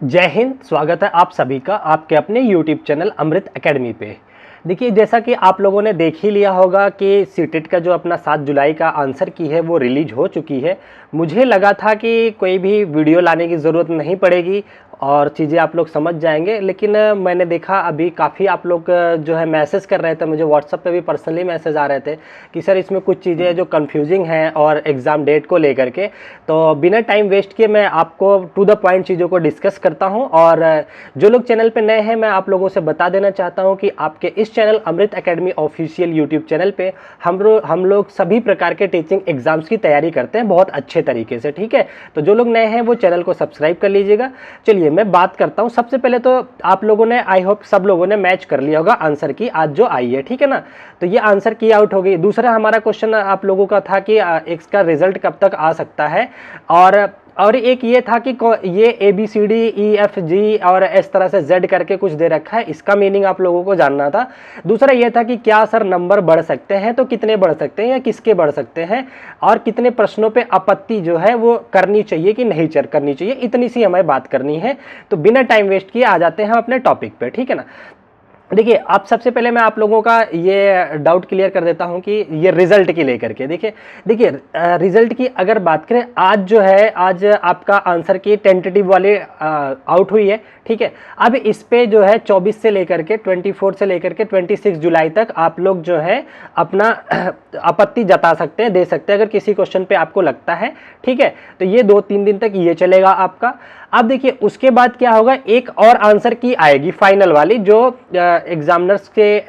जय हिंद। स्वागत है आप सभी का आपके अपने YouTube चैनल अमृत एकेडमी पे। देखिए, जैसा कि आप लोगों ने देख ही लिया होगा कि सीटेट का जो अपना 7 जुलाई का आंसर की है वो रिलीज हो चुकी है। मुझे लगा था कि कोई भी वीडियो लाने की ज़रूरत नहीं पड़ेगी और चीज़ें आप लोग समझ जाएंगे, लेकिन मैंने देखा अभी काफ़ी आप लोग जो है मैसेज कर रहे थे, मुझे व्हाट्सएप पे भी पर्सनली मैसेज आ रहे थे कि सर इसमें कुछ चीज़ें जो कंफ्यूजिंग हैं और एग्ज़ाम डेट को लेकर के। तो बिना टाइम वेस्ट किए मैं आपको टू द पॉइंट चीज़ों को डिस्कस करता हूं। और जो लोग चैनल पे नए हैं, मैं आप लोगों से बता देना चाहता हूं कि आपके इस चैनल अमृत एकेडमी ऑफिशियल यूट्यूब चैनल पे हम लोग सभी प्रकार के टीचिंग एग्जाम्स की तैयारी करते हैं बहुत अच्छे तरीके से। ठीक है, तो जो लोग नए हैं वो चैनल को सब्सक्राइब कर लीजिएगा। चलिए मैं बात करता हूं। सबसे पहले तो आप लोगों ने, आई होप सब लोगों ने मैच कर लिया होगा आंसर की आज जो आई है, ठीक है ना। तो ये आंसर की आउट हो गई। दूसरा हमारा क्वेश्चन आप लोगों का था कि इसका रिजल्ट कब तक आ सकता है, और एक ये था कि ये ABCDEFG और इस तरह से Z करके कुछ दे रखा है, इसका मीनिंग आप लोगों को जानना था। दूसरा ये था कि क्या सर नंबर बढ़ सकते हैं, तो कितने बढ़ सकते हैं या किसके बढ़ सकते हैं, और कितने प्रश्नों पे आपत्ति जो है वो करनी चाहिए कि नहीं करनी चाहिए, इतनी सी हमें बात करनी है। तो बिना टाइम वेस्ट किए आ जाते हैं अपने टॉपिक पे, ठीक है ना। देखिए, आप सबसे पहले मैं आप लोगों का ये डाउट क्लियर कर देता हूं कि ये रिजल्ट की लेकर के देखिए रिजल्ट की अगर बात करें, आज जो है, आज आपका आंसर की टेंटेटिव वाले आउट हुई है, ठीक है। अब इस पे जो है 24 से लेकर के 24 से लेकर के 26 जुलाई तक आप लोग जो है अपना आपत्ति जता सकते हैं, दे सकते हैं अगर किसी क्वेश्चन पे आपको लगता है, ठीक है। तो ये 2-3 दिन तक ये चलेगा आपका। अब देखिए उसके बाद क्या होगा, एक और आंसर की आएगी फाइनल वाली, जो एग्जामिनर्स के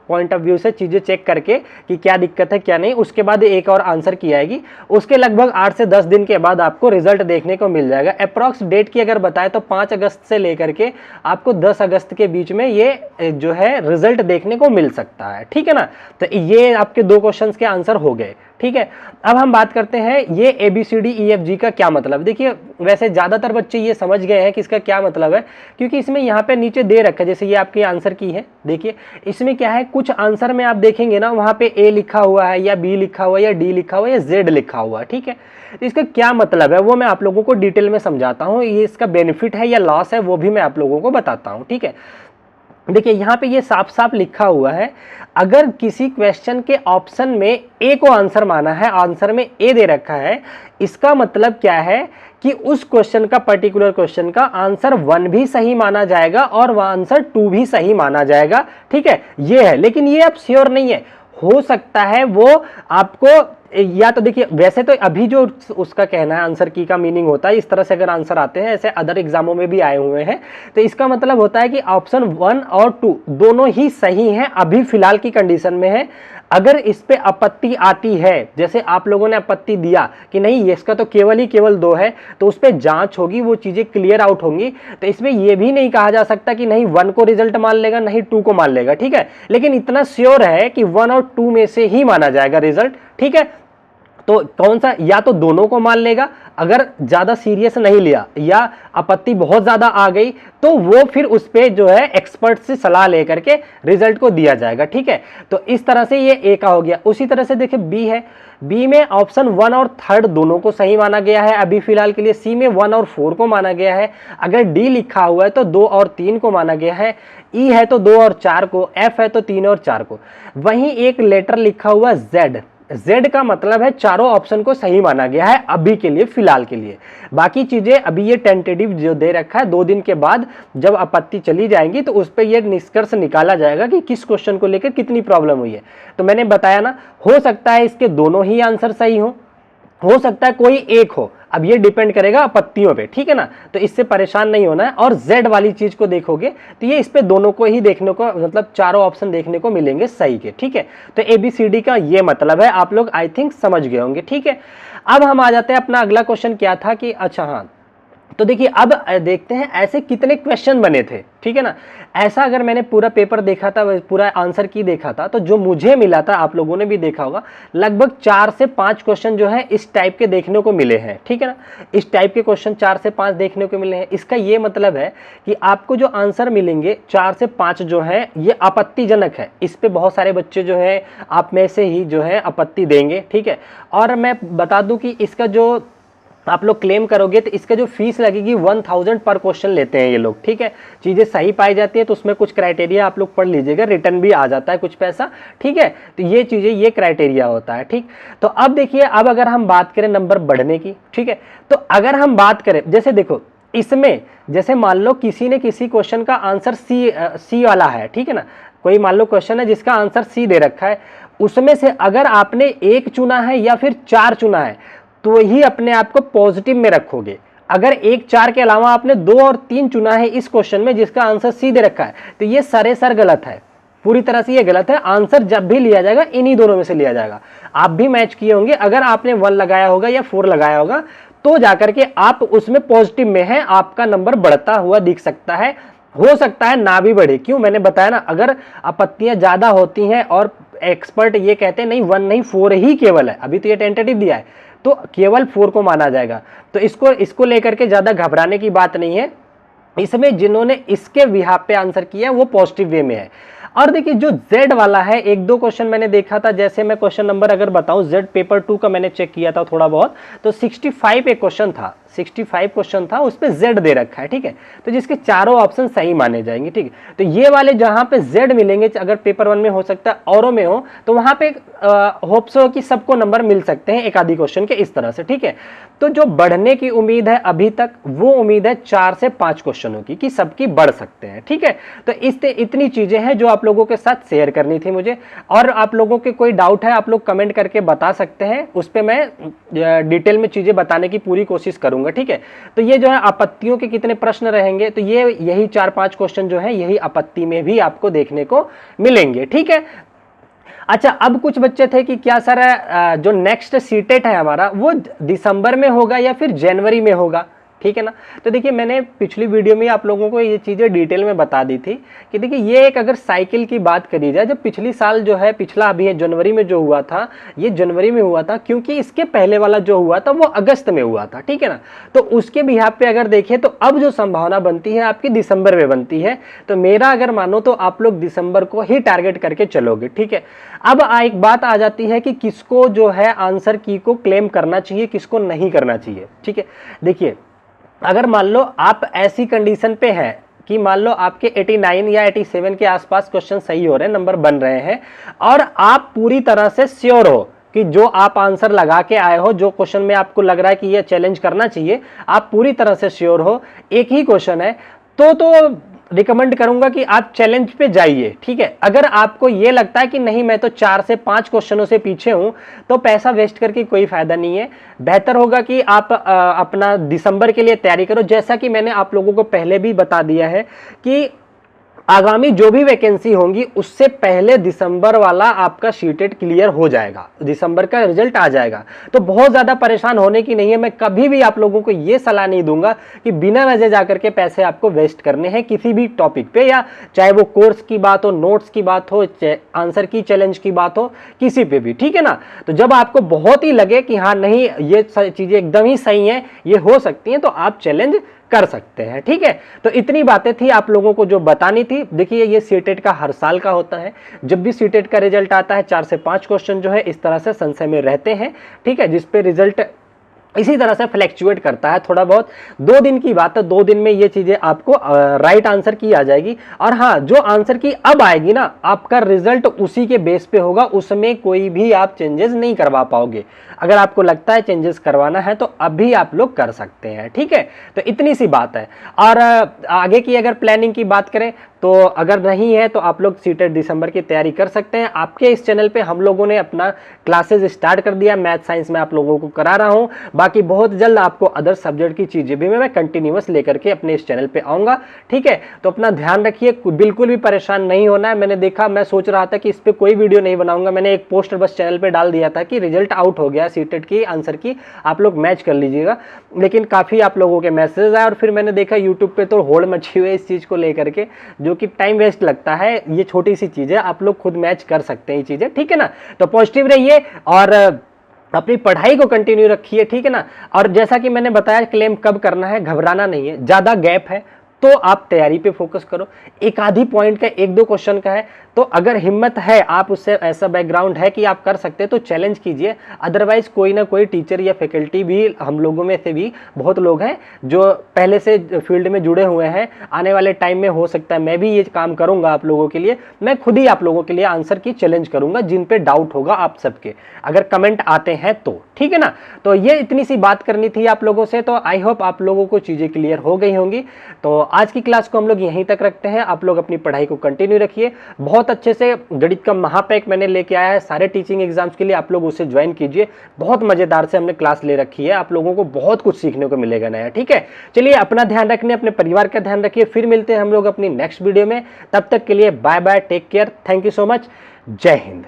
पॉइंट ऑफ व्यू से चीजें चेक करके कि क्या दिक्कत है क्या नहीं, उसके बाद एक और आंसर की आएगी। उसके लगभग 8 से 10 दिन के बाद आपको रिजल्ट देखने को मिल जाएगा। अप्रॉक्स डेट की अगर बताएं तो 5 अगस्त से लेकर के आपको 10 अगस्त के बीच में ये जो है रिजल्ट देखने को मिल सकता है, ठीक है ना। तो ये आपके 2 क्वेश्चंस के आंसर हो गए, ठीक है। अब हम बात करते हैं ये ABCDEFG का क्या मतलब। देखिए, वैसे ज्यादातर बच्चे ये समझ गए हैं कि इसका क्या मतलब है, क्योंकि इसमें यहाँ पे नीचे दे रखा है, जैसे ये आपकी आंसर की है। देखिए इसमें क्या है, कुछ आंसर में आप देखेंगे ना, वहां पे A लिखा हुआ है या B लिखा हुआ है या D लिखा हुआ है या Z लिखा हुआ है, ठीक है। तो इसका क्या मतलब है वो मैं आप लोगों को डिटेल में समझाता हूँ। ये इसका बेनिफिट है या लॉस है वो भी मैं आप लोगों को बताता हूँ, ठीक है। देखिए यहाँ पे ये साफ साफ लिखा हुआ है, अगर किसी क्वेश्चन के ऑप्शन में ए को आंसर माना है, आंसर में ए दे रखा है, इसका मतलब क्या है कि उस क्वेश्चन का, पर्टिकुलर क्वेश्चन का आंसर 1 भी सही माना जाएगा और वह आंसर 2 भी सही माना जाएगा, ठीक है। ये है, लेकिन ये अब श्योर नहीं है, हो सकता है वो आपको, या तो देखिए वैसे तो अभी जो उसका कहना है आंसर की का मीनिंग होता है, इस तरह से अगर आंसर आते हैं, ऐसे अदर एग्जामों में भी आए हुए हैं, तो इसका मतलब होता है कि ऑप्शन 1 और 2 दोनों ही सही हैं अभी फिलहाल की कंडीशन में है। अगर इस पे आपत्ति आती है, जैसे आप लोगों ने आपत्ति दिया कि नहीं ये इसका तो केवल 2 है, तो उस पर जांच होगी, वो चीजें क्लियर आउट होंगी। तो इसमें यह भी नहीं कहा जा सकता कि नहीं 1 को रिजल्ट मान लेगा, नहीं 2 को मान लेगा, ठीक है। लेकिन इतना श्योर है कि 1 और 2 में से ही माना जाएगा रिजल्ट, ठीक है। तो कौन सा, या तो दोनों को मान लेगा अगर ज्यादा सीरियस नहीं लिया, या आपत्ति बहुत ज्यादा आ गई तो वो फिर उस पे जो है एक्सपर्ट से सलाह लेकर के रिजल्ट को दिया जाएगा, ठीक है। तो इस तरह से ये ए का हो गया। उसी तरह से देखिए बी है, बी में ऑप्शन 1 और 3 दोनों को सही माना गया है अभी फिलहाल के लिए। सी में 1 और 4 को माना गया है। अगर डी लिखा हुआ है तो 2 और 3 को माना गया है। ई है तो 2 और 4 को, एफ है तो 3 और 4 को। वहीं एक लेटर लिखा हुआ Z का मतलब है चारों ऑप्शन को सही माना गया है अभी के लिए, फिलहाल के लिए। बाकी चीजें अभी ये टेंटेटिव जो दे रखा है, 2 दिन के बाद जब आपत्ति चली जाएंगी तो उस पर यह निष्कर्ष निकाला जाएगा कि किस क्वेश्चन को लेकर कितनी प्रॉब्लम हुई है। तो मैंने बताया ना, हो सकता है इसके दोनों ही आंसर सही हो सकता है कोई एक हो, अब ये डिपेंड करेगा आपत्तियों पे, ठीक है ना। तो इससे परेशान नहीं होना है। और Z वाली चीज को देखोगे तो ये इस पे दोनों को ही देखने को, मतलब चारों ऑप्शन देखने को मिलेंगे सही के, ठीक है। तो ABCD का ये मतलब है, आप लोग आई थिंक समझ गए होंगे, ठीक है। अब हम आ जाते हैं, अपना अगला क्वेश्चन क्या था कि अच्छा हाँ, तो देखिए अब देखते हैं ऐसे कितने क्वेश्चन बने थे, ठीक है ना। ऐसा अगर मैंने पूरा पेपर देखा था, पूरा आंसर की देखा था, तो जो मुझे मिला था, आप लोगों ने भी देखा होगा, लगभग 4 से 5 क्वेश्चन जो है इस टाइप के देखने को मिले हैं, ठीक है ना। इस टाइप के क्वेश्चन 4 से 5 देखने को मिले हैं। इसका ये मतलब है कि आपको जो आंसर मिलेंगे 4 से 5 जो है ये आपत्तिजनक है। इस पे बहुत सारे बच्चे जो है आप में से ही जो है आपत्ति देंगे, ठीक है। और मैं बता दूं कि इसका जो आप लोग क्लेम करोगे तो इसका जो फीस लगेगी 1000 पर क्वेश्चन लेते हैं ये लोग, ठीक है। चीज़ें सही पाई जाती है तो उसमें कुछ क्राइटेरिया आप लोग पढ़ लीजिएगा, रिटर्न भी आ जाता है कुछ पैसा, ठीक है। तो ये चीज़ें, ये क्राइटेरिया होता है, ठीक। तो अब देखिए, अब अगर हम बात करें नंबर बढ़ने की, ठीक है, तो अगर हम बात करें, जैसे देखो इसमें, जैसे मान लो किसी ने किसी क्वेश्चन का आंसर सी वाला है, ठीक है ना, कोई मान लो क्वेश्चन है जिसका आंसर सी दे रखा है, उसमें से अगर आपने एक चुना है या फिर 4 चुना है तो ही अपने आप को पॉजिटिव में रखोगे। अगर 1 4 के अलावा आपने 2 और 3 चुना है इस क्वेश्चन में जिसका आंसर सी दे रखा है, तो ये सरेसर गलत है, पूरी तरह से ये गलत है। आंसर जब भी लिया जाएगा इन्हीं दोनों में से लिया जाएगा। आप भी मैच किए होंगे, अगर आपने 1 लगाया होगा या 4 लगाया होगा तो जाकर के आप उसमें पॉजिटिव में है, आपका नंबर बढ़ता हुआ दिख सकता है, हो सकता है ना भी बढ़े। क्यों, मैंने बताया ना, अगर आपत्तियां ज्यादा होती हैं और एक्सपर्ट ये कहते हैं नहीं 1 नहीं 4 ही केवल है, अभी तो ये टेंटेटिव दिया है, तो केवल 4 को माना जाएगा। तो इसको लेकर के ज्यादा घबराने की बात नहीं है। इसमें जिन्होंने इसके बिहाफ पे आंसर किया वो पॉजिटिव वे में है। और देखिए जो Z वाला है, 1-2 क्वेश्चन मैंने देखा था, जैसे मैं क्वेश्चन नंबर अगर बताऊं, Z पेपर 2 का मैंने चेक किया था थोड़ा बहुत, तो 65 एक क्वेश्चन था, 65 क्वेश्चन था, उस पे Z दे रखा है, ठीक है, तो जिसके चारों ऑप्शन सही माने जाएंगे, ठीक है। तो ये वाले जहां पे Z मिलेंगे, अगर पेपर 1 में हो सकता है औरों में हो, तो वहां पे होप्स हो कि सबको नंबर मिल सकते हैं एक आधी क्वेश्चन के, इस तरह से, ठीक है। तो जो बढ़ने की उम्मीद है अभी तक, वो उम्मीद है 4 से 5 क्वेश्चनों की, कि सबकी बढ़ सकते हैं, ठीक है। तो इतनी चीजें हैं जो आप लोगों के साथ शेयर करनी थी मुझे। और आप लोगों के कोई डाउट है आप लोग कमेंट करके बता सकते हैं, उस पर मैं डिटेल में चीजें बताने की पूरी कोशिश करूंगा, ठीक है। तो ये जो है आपत्तियों के कितने प्रश्न रहेंगे, तो ये यही 4-5 क्वेश्चन जो है यही आपत्ति में भी आपको देखने को मिलेंगे, ठीक है। अच्छा, अब कुछ बच्चे थे कि क्या सर जो नेक्स्ट सीटेट है हमारा वो दिसंबर में होगा या फिर जनवरी में होगा, ठीक है ना। तो देखिए मैंने पिछली वीडियो में आप लोगों को ये चीज़ें डिटेल में बता दी थी कि देखिए ये एक अगर साइकिल की बात करी जाए, जब पिछली साल जो है, पिछला अभी है जनवरी में जो हुआ था, ये जनवरी में हुआ था, क्योंकि इसके पहले वाला जो हुआ था वो अगस्त में हुआ था, ठीक है ना। तो उसके बिहाफ पे अगर देखें तो अब जो संभावना बनती है आपकी दिसंबर में बनती है। तो मेरा अगर मानो तो आप लोग दिसंबर को ही टारगेट करके चलोगे, ठीक है। अब एक बात आ जाती है कि किसको जो है आंसर की को क्लेम करना चाहिए, किसको नहीं करना चाहिए, ठीक है। देखिए अगर मान लो आप ऐसी कंडीशन पे हैं कि मान लो आपके 89 या 87 के आसपास क्वेश्चन सही हो रहे हैं, नंबर बन रहे हैं, और आप पूरी तरह से श्योर हो कि जो आप आंसर लगा के आए हो, जो क्वेश्चन में आपको लग रहा है कि ये चैलेंज करना चाहिए, आप पूरी तरह से श्योर हो, एक ही क्वेश्चन है, तो रिकमेंड करूंगा कि आप चैलेंज पे जाइए, ठीक है। अगर आपको ये लगता है कि नहीं मैं तो 4 से 5 क्वेश्चनों से पीछे हूं, तो पैसा वेस्ट करके कोई फायदा नहीं है। बेहतर होगा कि आप अपना दिसंबर के लिए तैयारी करो। जैसा कि मैंने आप लोगों को पहले भी बता दिया है कि आगामी जो भी वैकेंसी होंगी उससे पहले दिसंबर वाला आपका शीटेट क्लियर हो जाएगा, दिसंबर का रिजल्ट आ जाएगा। तो बहुत ज्यादा परेशान होने की नहीं है। मैं कभी भी आप लोगों को यह सलाह नहीं दूंगा कि बिना वजह जाकर के पैसे आपको वेस्ट करने हैं किसी भी टॉपिक पे, या चाहे वो कोर्स की बात हो, नोट्स की बात हो, आंसर की चैलेंज की बात हो, किसी पे भी, ठीक है ना। तो जब आपको बहुत ही लगे कि हाँ नहीं ये चीजें एकदम ही सही है, ये हो सकती हैं, तो आप चैलेंज कर सकते हैं, ठीक है। तो इतनी बातें थी आप लोगों को जो बतानी थी। देखिए ये सीटेट का हर साल का होता है, जब भी सीटेट का रिजल्ट आता है 4 से 5 क्वेश्चन जो है इस तरह से संशय में रहते हैं, ठीक है, जिसपे रिजल्ट इसी तरह से फ्लैक्चुएट करता है थोड़ा बहुत। 2 दिन की बात है, 2 दिन में ये चीजें आपको राइट आंसर की आ जाएगी। और हाँ, जो आंसर की अब आएगी ना, आपका रिजल्ट उसी के बेस पे होगा, उसमें कोई भी आप चेंजेस नहीं करवा पाओगे। अगर आपको लगता है चेंजेस करवाना है तो अभी आप लोग कर सकते हैं, ठीक है। तो इतनी सी बात है। और आगे की अगर प्लानिंग की बात करें तो अगर नहीं है तो आप लोग सीटेट दिसंबर की तैयारी कर सकते हैं। आपके इस चैनल पे हम लोगों ने अपना क्लासेस स्टार्ट कर दिया, मैथ साइंस में आप लोगों को करा रहा हूं। बाकी बहुत जल्द आपको अदर सब्जेक्ट की चीजें भी मैं कंटिन्यूअस लेकर के अपने इस चैनल पे आऊंगा, ठीक है। तो अपना ध्यान रखिए, बिल्कुल भी परेशान नहीं होना है। मैंने देखा, मैं सोच रहा था कि इस पर कोई वीडियो नहीं बनाऊंगा, मैंने एक पोस्टर बस चैनल पर डाल दिया था कि रिजल्ट आउट हो गया सीटेट की आंसर की, आप लोग मैच कर लीजिएगा। लेकिन काफी आप लोगों के मैसेज आए और फिर मैंने देखा यूट्यूब पे तो होड़ मची हुई है इस चीज को लेकर के, जो कि टाइम वेस्ट लगता है। ये छोटी सी चीज है, आप लोग खुद मैच कर सकते हैं ये चीजें, ठीक है ना। तो पॉजिटिव रहिए और अपनी पढ़ाई को कंटिन्यू रखिए, ठीक है ना। और जैसा कि मैंने बताया क्लेम कब करना है, घबराना नहीं है। ज्यादा गैप है तो आप तैयारी पे फोकस करो। एक आधी पॉइंट का, एक दो क्वेश्चन का है, तो अगर हिम्मत है, आप उससे ऐसा बैकग्राउंड है कि आप कर सकते हैं, तो चैलेंज कीजिए। अदरवाइज कोई ना कोई टीचर या फैकल्टी भी, हम लोगों में से भी बहुत लोग हैं जो पहले से फील्ड में जुड़े हुए हैं। आने वाले टाइम में हो सकता है मैं भी ये काम करूंगा आप लोगों के लिए, मैं खुद ही आप लोगों के लिए आंसर की चैलेंज करूंगा जिन पे डाउट होगा आप सबके, अगर कमेंट आते हैं तो, ठीक है ना। तो ये इतनी सी बात करनी थी आप लोगों से। तो आई होप आप लोगों को चीजें क्लियर हो गई होंगी। तो आज की क्लास को हम लोग यहीं तक रखते हैं। आप लोग अपनी पढ़ाई को कंटिन्यू रखिए। बहुत अच्छे से गणित का महापैक मैंने लेके आया है सारे टीचिंग एग्जाम्स के लिए, आप लोग उसे ज्वाइन कीजिए। बहुत मजेदार से हमने क्लास ले रखी है, आप लोगों को बहुत कुछ सीखने को मिलेगा नया, ठीक है। चलिए, अपना ध्यान रखने, अपने परिवार का ध्यान रखिए। फिर मिलते हैं हम लोग अपनी नेक्स्ट वीडियो में। तब तक के लिए bye bye, take care, thank you so much, जय हिंद।